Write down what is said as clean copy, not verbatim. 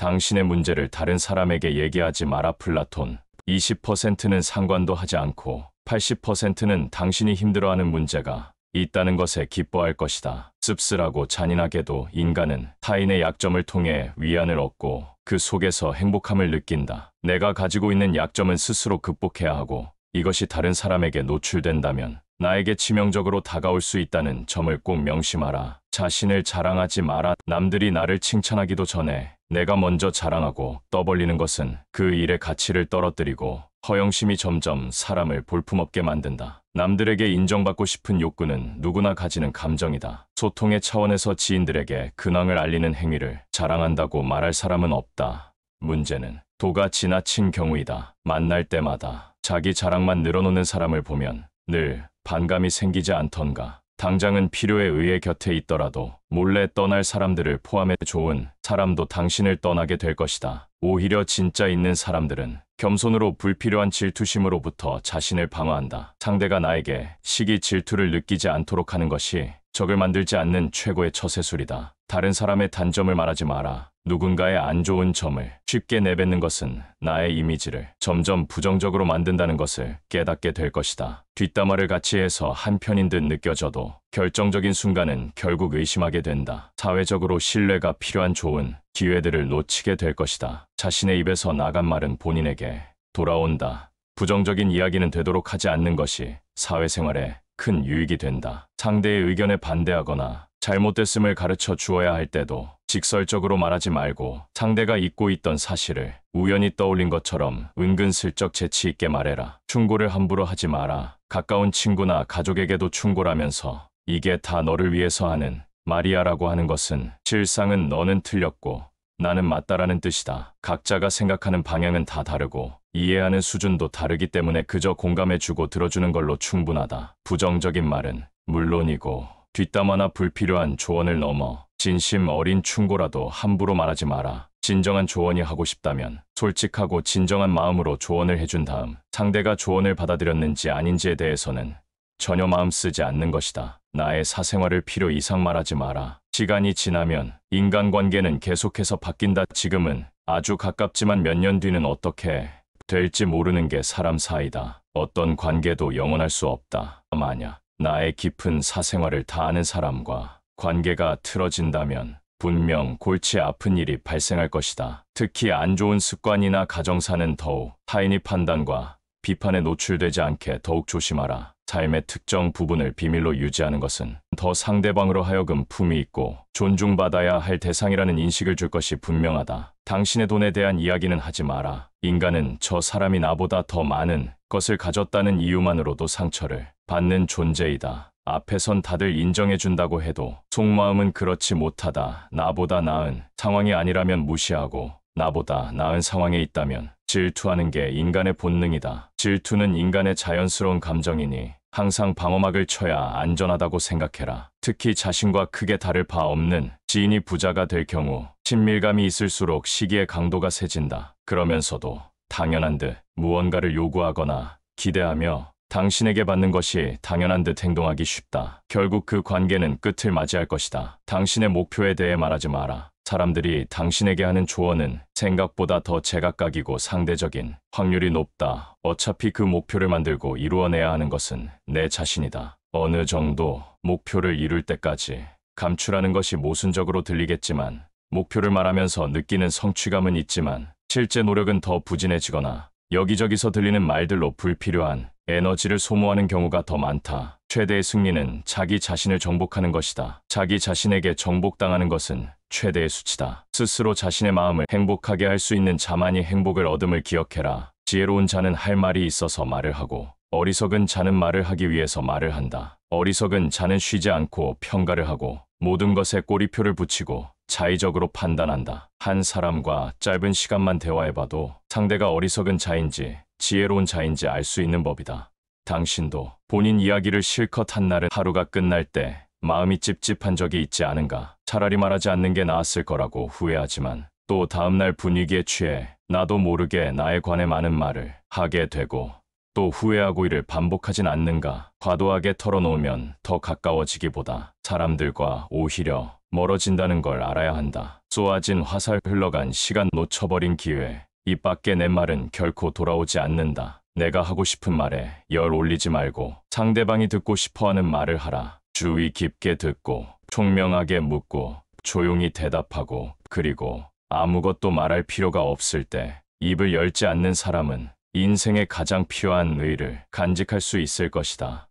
당신의 문제를 다른 사람에게 얘기하지 마라 플라톤. 20%는 상관도 하지 않고 80%는 당신이 힘들어하는 문제가 있다는 것에 기뻐할 것이다. 씁쓸하고 잔인하게도 인간은 타인의 약점을 통해 위안을 얻고 그 속에서 행복함을 느낀다. 내가 가지고 있는 약점은 스스로 극복해야 하고 이것이 다른 사람에게 노출된다면 나에게 치명적으로 다가올 수 있다는 점을 꼭 명심하라. 자신을 자랑하지 마라. 남들이 나를 칭찬하기도 전에 내가 먼저 자랑하고 떠벌리는 것은 그 일의 가치를 떨어뜨리고 허영심이 점점 사람을 볼품없게 만든다. 남들에게 인정받고 싶은 욕구는 누구나 가지는 감정이다. 소통의 차원에서 지인들에게 근황을 알리는 행위를 자랑한다고 말할 사람은 없다. 문제는 도가 지나친 경우이다. 만날 때마다 자기 자랑만 늘어놓는 사람을 보면 늘 반감이 생기지 않던가. 당장은 필요에 의해 곁에 있더라도 몰래 떠날 사람들을 포함해 좋은 사람도 당신을 떠나게 될 것이다. 오히려 진짜 있는 사람들은 겸손으로 불필요한 질투심으로부터 자신을 방어한다. 상대가 나에게 시기 질투를 느끼지 않도록 하는 것이 적을 만들지 않는 최고의 처세술이다. 다른 사람의 단점을 말하지 마라. 누군가의 안 좋은 점을 쉽게 내뱉는 것은 나의 이미지를 점점 부정적으로 만든다는 것을 깨닫게 될 것이다. 뒷담화를 같이 해서 한편인 듯 느껴져도 결정적인 순간은 결국 의심하게 된다. 사회적으로 신뢰가 필요한 좋은 기회들을 놓치게 될 것이다. 자신의 입에서 나간 말은 본인에게 돌아온다. 부정적인 이야기는 되도록 하지 않는 것이 사회생활에 큰 유익이 된다. 상대의 의견에 반대하거나 잘못됐음을 가르쳐 주어야 할 때도 직설적으로 말하지 말고 상대가 잊고 있던 사실을 우연히 떠올린 것처럼 은근슬쩍 재치 있게 말해라. 충고를 함부로 하지 마라. 가까운 친구나 가족에게도 충고라면서 이게 다 너를 위해서 하는 말이야라고 하는 것은 실상은 너는 틀렸고 나는 맞다라는 뜻이다. 각자가 생각하는 방향은 다 다르고 이해하는 수준도 다르기 때문에 그저 공감해주고 들어주는 걸로 충분하다. 부정적인 말은 물론이고 뒷담화나 불필요한 조언을 넘어 진심 어린 충고라도 함부로 말하지 마라. 진정한 조언이 하고 싶다면 솔직하고 진정한 마음으로 조언을 해준 다음 상대가 조언을 받아들였는지 아닌지에 대해서는 전혀 마음 쓰지 않는 것이다. 나의 사생활을 필요 이상 말하지 마라. 시간이 지나면 인간관계는 계속해서 바뀐다. 지금은 아주 가깝지만 몇 년 뒤는 어떻게 될지 모르는 게 사람 사이다. 어떤 관계도 영원할 수 없다. 만약 나의 깊은 사생활을 다 아는 사람과 관계가 틀어진다면 분명 골치 아픈 일이 발생할 것이다. 특히 안 좋은 습관이나 가정사는 더욱 타인의 판단과 비판에 노출되지 않게 더욱 조심하라. 삶의 특정 부분을 비밀로 유지하는 것은 더 상대방으로 하여금 품위 있고 존중받아야 할 대상이라는 인식을 줄 것이 분명하다. 당신의 돈에 대한 이야기는 하지 마라. 인간은 저 사람이 나보다 더 많은 것을 가졌다는 이유만으로도 상처를 받는 존재이다. 앞에선 다들 인정해준다고 해도 속마음은 그렇지 못하다. 나보다 나은 상황이 아니라면 무시하고 나보다 나은 상황에 있다면 질투하는 게 인간의 본능이다. 질투는 인간의 자연스러운 감정이니 항상 방어막을 쳐야 안전하다고 생각해라. 특히 자신과 크게 다를 바 없는 지인이 부자가 될 경우 친밀감이 있을수록 시기의 강도가 세진다. 그러면서도 당연한 듯 무언가를 요구하거나 기대하며 당신에게 받는 것이 당연한 듯 행동하기 쉽다. 결국 그 관계는 끝을 맞이할 것이다. 당신의 목표에 대해 말하지 마라. 사람들이 당신에게 하는 조언은 생각보다 더 제각각이고 상대적인 확률이 높다. 어차피 그 목표를 만들고 이루어내야 하는 것은 내 자신이다. 어느 정도 목표를 이룰 때까지 감추라는 것이 모순적으로 들리겠지만 목표를 말하면서 느끼는 성취감은 있지만 실제 노력은 더 부진해지거나 여기저기서 들리는 말들로 불필요한 에너지를 소모하는 경우가 더 많다. 최대의 승리는 자기 자신을 정복하는 것이다. 자기 자신에게 정복당하는 것은 최대의 수치다. 스스로 자신의 마음을 행복하게 할 수 있는 자만이 행복을 얻음을 기억해라. 지혜로운 자는 할 말이 있어서 말을 하고 어리석은 자는 말을 하기 위해서 말을 한다. 어리석은 자는 쉬지 않고 평가를 하고 모든 것에 꼬리표를 붙이고 자의적으로 판단한다. 한 사람과 짧은 시간만 대화해봐도 상대가 어리석은 자인지 지혜로운 자인지 알 수 있는 법이다. 당신도 본인 이야기를 실컷 한 날은 하루가 끝날 때 마음이 찝찝한 적이 있지 않은가? 차라리 말하지 않는 게 나았을 거라고 후회하지만 또 다음날 분위기에 취해 나도 모르게 나에 관해 많은 말을 하게 되고 또 후회하고 이를 반복하진 않는가? 과도하게 털어놓으면 더 가까워지기보다 사람들과 오히려 멀어진다는 걸 알아야 한다. 쏘아진 화살, 흘러간 시간, 놓쳐버린 기회. 입 밖에 내 말은 결코 돌아오지 않는다. 내가 하고 싶은 말에 열 올리지 말고 상대방이 듣고 싶어하는 말을 하라. 주의 깊게 듣고 총명하게 묻고 조용히 대답하고, 그리고 아무것도 말할 필요가 없을 때 입을 열지 않는 사람은 인생에 가장 필요한 의를 간직할 수 있을 것이다.